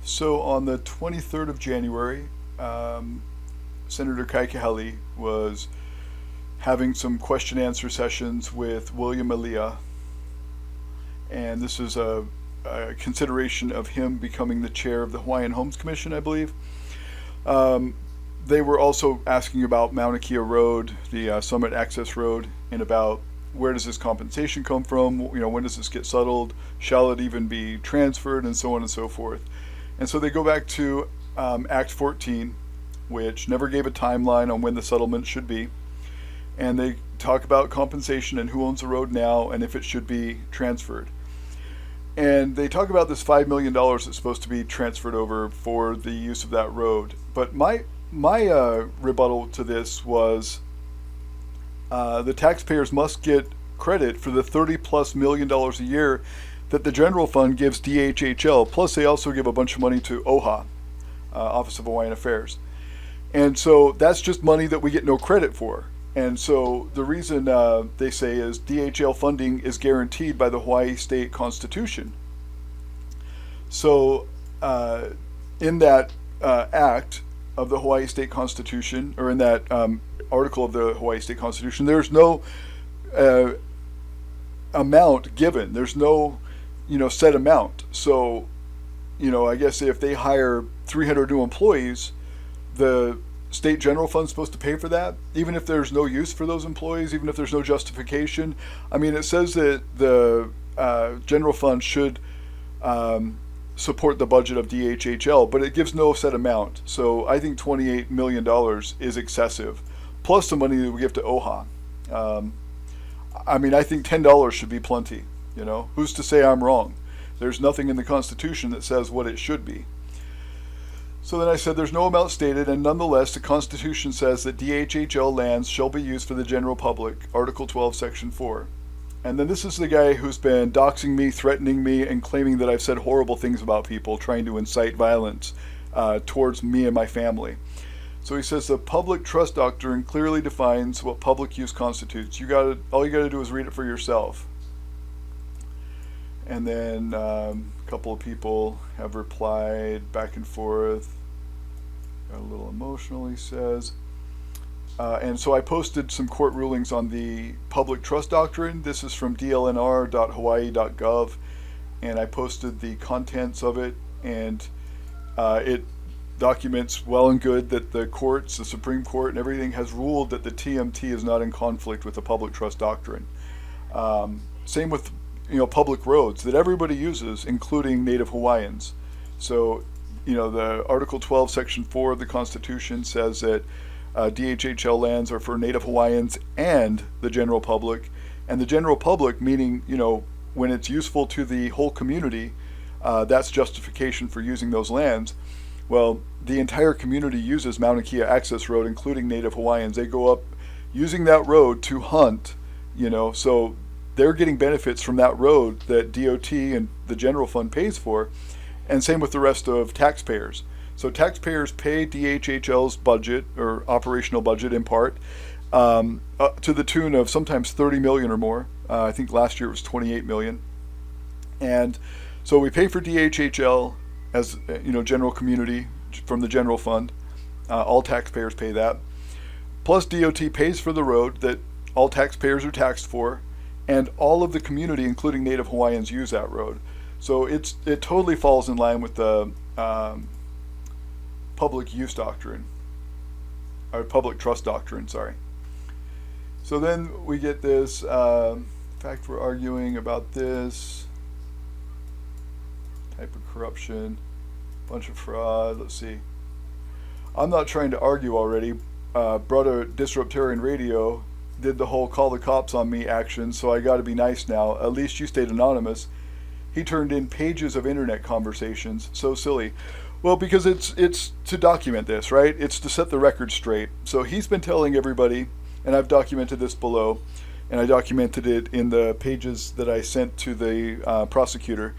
So on the 23rd of January, Senator Kaikaheli was having some question answer sessions with William Alia, and this is a consideration of him becoming the chair of the Hawaiian Homes Commission, I believe. Um, they were also asking about Mauna Kea Road, the Summit Access Road, and about where does this compensation come from? When does this get settled? Shall it even be transferred, and so on and so forth. And so they go back to Act 14, which never gave a timeline on when the settlement should be. And they talk about compensation and who owns the road now and if it should be transferred. And they talk about this $5 million that's supposed to be transferred over for the use of that road. But my rebuttal to this was the taxpayers must get credit for the $30+ million a year that the general fund gives DHHL. Plus, they also give a bunch of money to OHA, Office of Hawaiian Affairs. And so that's just money that we get no credit for. And so the reason they say is DHL funding is guaranteed by the Hawaii State Constitution. So in that act of the Hawaii State Constitution, or in that article of the Hawaii State Constitution, there's no amount given. There's no set amount. So I guess if they hire 300 new employees, the state general fund's supposed to pay for that, even if there's no use for those employees, even if there's no justification. I mean, it says that the general fund should support the budget of DHHL, but it gives no set amount. So I think $28 million is excessive, plus the money that we give to OHA. I think $10 should be plenty. Who's to say I'm wrong? There's nothing in the Constitution that says what it should be. So then I said there's no amount stated, and nonetheless the Constitution says that DHHL lands shall be used for the general public, Article 12, Section 4. And then this is the guy who's been doxing me, threatening me, and claiming that I've said horrible things about people, trying to incite violence towards me and my family. So he says the public trust doctrine clearly defines what public use constitutes. All you gotta do is read it for yourself. And then a couple of people have replied back and forth. Got a little emotional, he says. And so I posted some court rulings on the public trust doctrine. This is from dlnr.hawaii.gov, and I posted the contents of it, and it documents well and good that the courts, the Supreme Court and everything has ruled that the TMT is not in conflict with the public trust doctrine. Same with public roads that everybody uses, including Native Hawaiians. So the Article 12, Section 4 of the Constitution says that DHHL lands are for Native Hawaiians and the general public. And the general public, meaning, when it's useful to the whole community, that's justification for using those lands. Well, the entire community uses Mauna Kea Access Road, including Native Hawaiians. They go up using that road to hunt, so they're getting benefits from that road that DOT and the general fund pays for. And same with the rest of taxpayers. So taxpayers pay DHHL's budget, or operational budget in part, to the tune of sometimes 30 million or more. I think last year it was 28 million. And so we pay for DHHL as general community from the general fund. All taxpayers pay that. Plus DOT pays for the road that all taxpayers are taxed for, and all of the community, including Native Hawaiians, use that road. So it totally falls in line with the public use doctrine, or public trust doctrine, sorry. So then we get this, in fact we're arguing about this type of corruption, bunch of fraud, let's see. I'm not trying to argue already. Braddah Disruptrian Radio did the whole call the cops on me action, so I gotta be nice now. At least you stayed anonymous. He turned in pages of internet conversations. So silly. Well, because it's to document this, right? It's to set the record straight. So he's been telling everybody, and I've documented this below, and I documented it in the pages that I sent to the prosecutor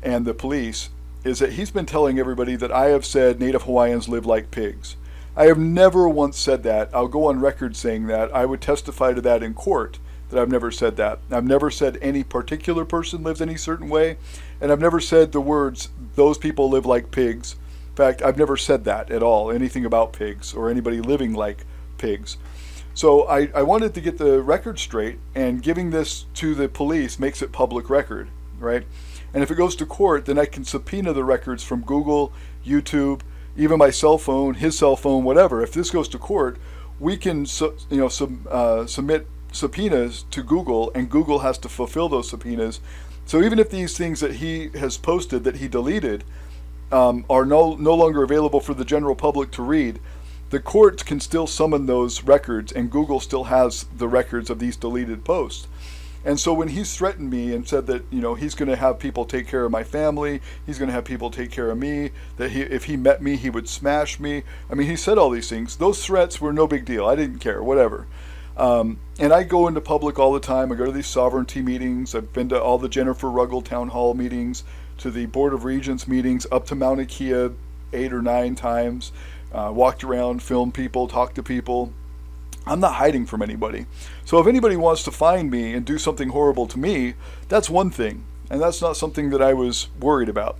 and the police, is that he's been telling everybody that I have said Native Hawaiians live like pigs. I have never once said that. I'll go on record saying that. I would testify to that in court, that I've never said that. I've never said any particular person lives any certain way, and I've never said the words, those people live like pigs. In fact, I've never said that at all, anything about pigs or anybody living like pigs. So I wanted to get the record straight, and giving this to the police makes it public record, right? And if it goes to court, then I can subpoena the records from Google, YouTube, even my cell phone, his cell phone, whatever. If this goes to court, we can submit subpoenas to Google, and Google has to fulfill those subpoenas. So even if these things that he has posted that he deleted are no longer available for the general public to read, the courts can still summon those records, and Google still has the records of these deleted posts. And so when he's threatened me and said that, he's going to have people take care of my family, he's going to have people take care of me, that if he met me, he would smash me. I mean, he said all these things. Those threats were no big deal. I didn't care, whatever. And I go into public all the time. I go to these sovereignty meetings. I've been to all the Jennifer Ruggles town hall meetings, to the Board of Regents meetings, up to Mauna Kea 8 or 9 times. Walked around, filmed people, talked to people. I'm not hiding from anybody. So if anybody wants to find me and do something horrible to me, that's one thing. And that's not something that I was worried about.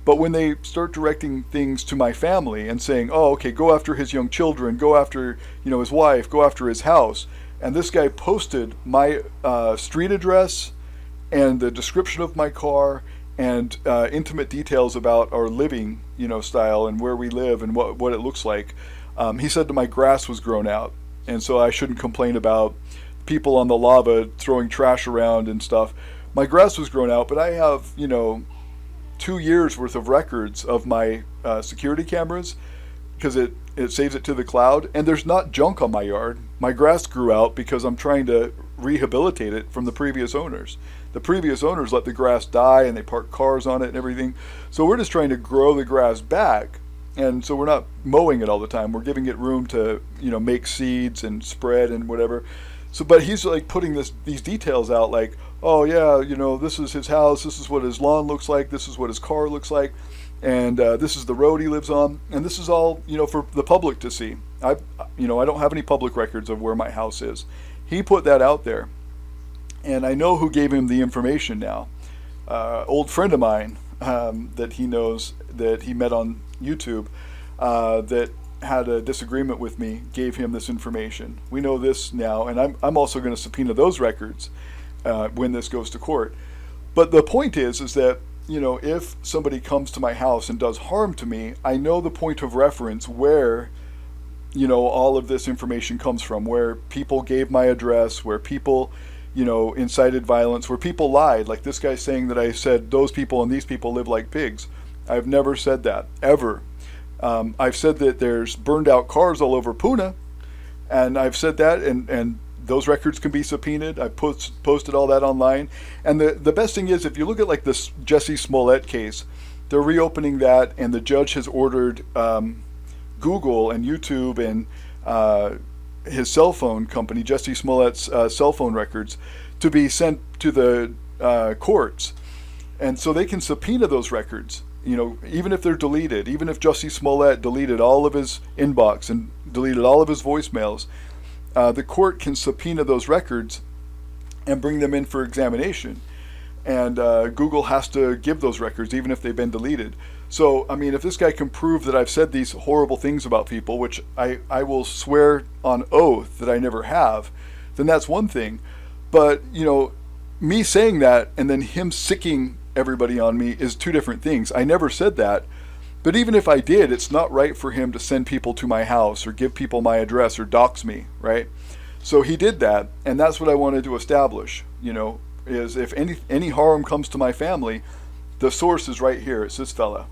But when they start directing things to my family and saying, oh, okay, go after his young children, go after, his wife, go after his house. And this guy posted my street address and the description of my car and intimate details about our living, style and where we live and what it looks like. He said that my grass was grown out, and so I shouldn't complain about people on the lava throwing trash around and stuff. My grass was grown out, but I have, 2 years worth of records of my security cameras, because it saves it to the cloud, and there's not junk on my yard. My grass grew out because I'm trying to rehabilitate it from the previous owners. The previous owners let the grass die, and they parked cars on it and everything. So we're just trying to grow the grass back, and so we're not mowing it all the time. We're giving it room to, make seeds and spread and whatever. So, but he's like putting these details out, like, oh yeah, this is his house, this is what his lawn looks like, this is what his car looks like, and this is the road he lives on, and this is all, for the public to see. I don't have any public records of where my house is. He put that out there, and I know who gave him the information now. Old friend of mine that he knows, that he met on YouTube, that had a disagreement with me, gave him this information. We know this now, and I'm also going to subpoena those records when this goes to court. But the point is that, if somebody comes to my house and does harm to me, I know the point of reference where, all of this information comes from, where people gave my address, where people, incited violence, where people lied. Like this guy saying that I said those people and these people live like pigs. I've never said that, ever. I've said that there's burned out cars all over Puna, and I've said that, and those records can be subpoenaed. I posted all that online. And the best thing is, if you look at like this Jussie Smollett case, they're reopening that, and the judge has ordered Google and YouTube and his cell phone company, Jussie Smollett's cell phone records, to be sent to the courts. And so they can subpoena those records, even if they're deleted, even if Jussie Smollett deleted all of his inbox and deleted all of his voicemails, the court can subpoena those records and bring them in for examination. And Google has to give those records, even if they've been deleted. So, I mean, if this guy can prove that I've said these horrible things about people, which I will swear on oath that I never have, then that's one thing. But, me saying that and then him sicking everybody on me is two different things. I never said that. But even if I did, it's not right for him to send people to my house or give people my address or dox me, right? So he did that, and that's what I wanted to establish, is if any harm comes to my family, the source is right here. It's this fella.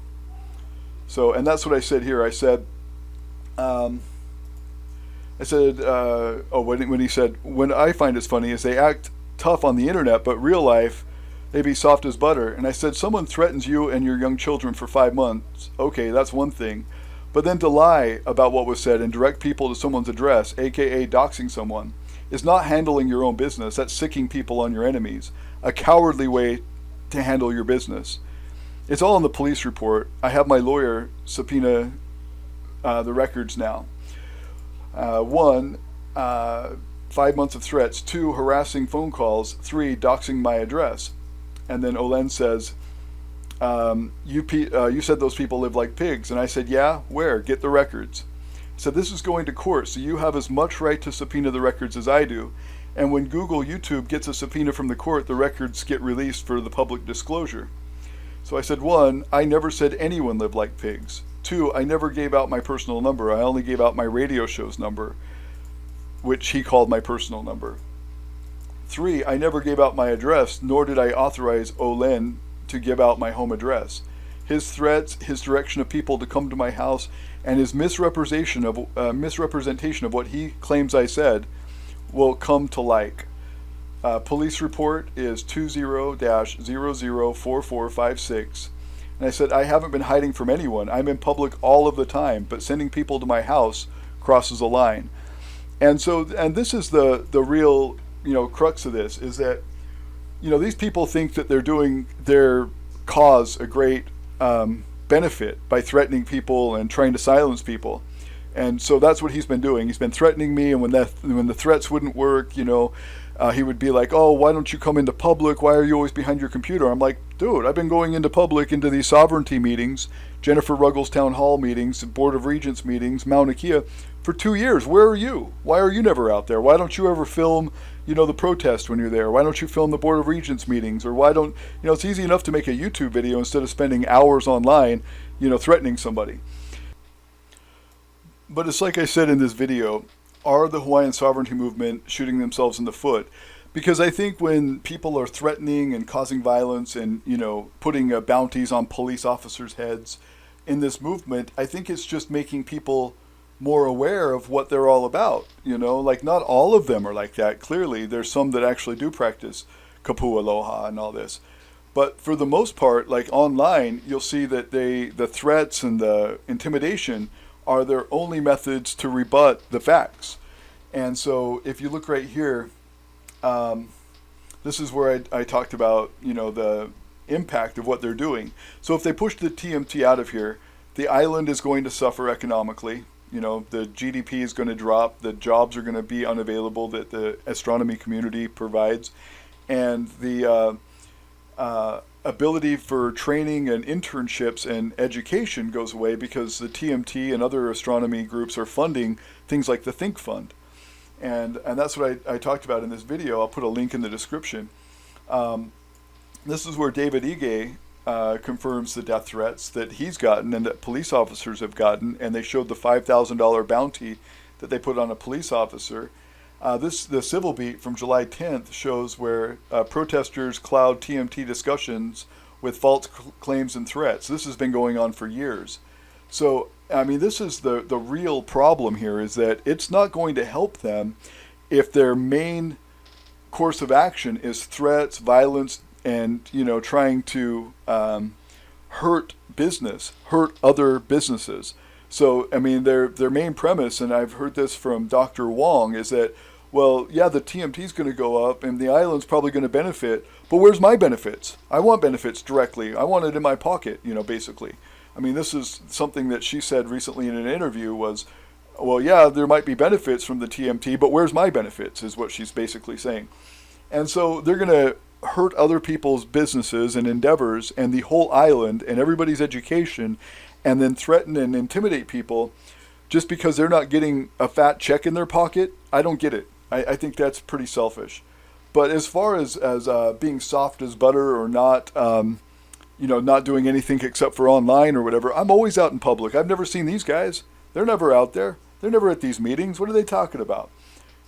So, and that's what I said here. I said, when he said, when I find it's funny is they act tough on the internet, but real life, they be soft as butter. And I said, someone threatens you and your young children for 5 months. Okay, that's one thing. But then to lie about what was said and direct people to someone's address, aka doxing someone, is not handling your own business. That's sicking people on your enemies. A cowardly way to handle your business. It's all in the police report. I have my lawyer subpoena the records now. 5 months of threats. 2, harassing phone calls. 3, doxing my address. And then Olen says, you said those people live like pigs. And I said, yeah, where? Get the records. He said, this is going to court, so you have as much right to subpoena the records as I do. And when Google, YouTube gets a subpoena from the court, the records get released for the public disclosure. So I said, 1, I never said anyone lived like pigs. 2, I never gave out my personal number. I only gave out my radio show's number, which he called my personal number. 3, I never gave out my address, nor did I authorize Olen to give out my home address. His threats, his direction of people to come to my house, and his misrepresentation of what he claims I said will come to light. Police report is 20-004456. And I said, I haven't been hiding from anyone. I'm in public all of the time, but sending people to my house crosses a line. And this is the real, crux of this, is that, these people think that they're doing their cause a great benefit by threatening people and trying to silence people. And so that's what he's been doing. He's been threatening me, and when the threats wouldn't work, he would be like, oh, why don't you come into public? Why are you always behind your computer? I'm like, dude, I've been going into public, into these sovereignty meetings, Jennifer Ruggles Town Hall meetings, Board of Regents meetings, Mauna Kea, for 2 years. Where are you? Why are you never out there? Why don't you ever film, the protest when you're there? Why don't you film the Board of Regents meetings? Or why don't, it's easy enough to make a YouTube video instead of spending hours online, threatening somebody. But it's like I said in this video, are the Hawaiian sovereignty movement shooting themselves in the foot? Because I think when people are threatening and causing violence and, putting bounties on police officers' heads in this movement, I think it's just making people more aware of what they're all about. Like not all of them are like that. Clearly, there's some that actually do practice kapu aloha and all this. But for the most part, like online, you'll see that the threats and the intimidation are their only methods to rebut the facts. And so if you look right here, this is where I talked about, the impact of what they're doing. So if they push the TMT out of here, the island is going to suffer economically. The GDP is going to drop, the jobs are going to be unavailable that the astronomy community provides, and the ability for training and internships and education goes away because the TMT and other astronomy groups are funding things like the Think Fund. And that's what I talked about in this video. I'll put a link in the description. This is where David Ige confirms the death threats that he's gotten and that police officers have gotten, and they showed the $5,000 bounty that they put on a police officer. The Civil Beat from July 10th shows where protesters cloud TMT discussions with false claims and threats. This has been going on for years. So, this is the real problem here, is that it's not going to help them if their main course of action is threats, violence, and, trying to hurt other businesses. So, their main premise, and I've heard this from Dr. Wong, is that, well, yeah, the TMT is going to go up and the island's probably going to benefit, but where's my benefits? I want benefits directly. I want it in my pocket, basically. This is something that she said recently in an interview was, well, yeah, there might be benefits from the TMT, but where's my benefits is what she's basically saying. And so they're going to hurt other people's businesses and endeavors and the whole island and everybody's education, and then threaten and intimidate people just because they're not getting a fat check in their pocket. I don't get it. I think that's pretty selfish. But as far as being soft as butter or not, not doing anything except for online or whatever, I'm always out in public. I've never seen these guys. They're never out there. They're never at these meetings. What are they talking about?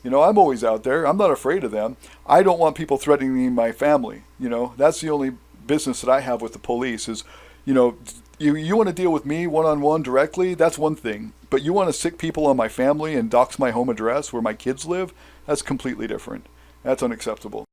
I'm always out there. I'm not afraid of them. I don't want people threatening my family. That's the only business that I have with the police is, you want to deal with me one-on-one directly, that's one thing. But you want to sic people on my family and dox my home address where my kids live, that's completely different. That's unacceptable.